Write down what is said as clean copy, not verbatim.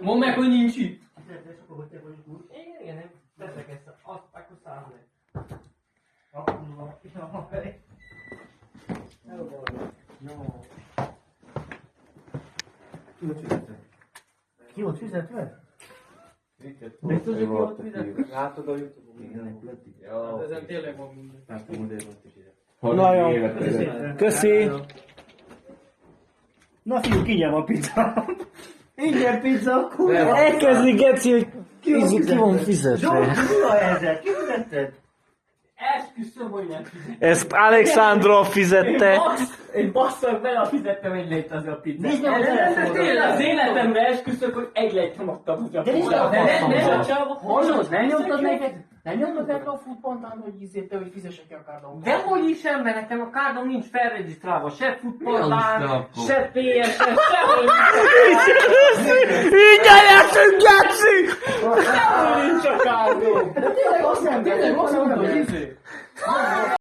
Mondd meg, hogy nincs itt. Igen, nem teszek ezt, akkor 100 meg. Ki volt fizetve? Biztos, hogy ki volt fizetve? Látod a Youtube-on? Igen, lett így. Hát ezen tényleg van minden. Na jó. Köszi. Na fiúk, ingyen van pizza. Ingyen pizza, kurva. Elkezdi Geci, hogy ki van fizetve. Zsolt, mi a helyzet? Ki fizetted? Esküszöm, hogy nem fizettem. Ezt Alexandra fizette. Én basszak bele, fizettem egy lejt az a pizzát. Nézd meg a telefonodon. Tényleg az életemre esküszök, hogy egy lejt nem adtam az a De nézd meg a pizzát. Hallod, nem nyomtad neked? Nem nyomtad neked a futpontán, hogy ízérte, hogy fizesse ki a kárdon? Dehogy is ember, nekem a kárdom nincs felregisztrálva, se futballtán, se PS-en, sehol Így eljöttünk, Geci! nincs a kárdom. De tényleg azt nem, hogy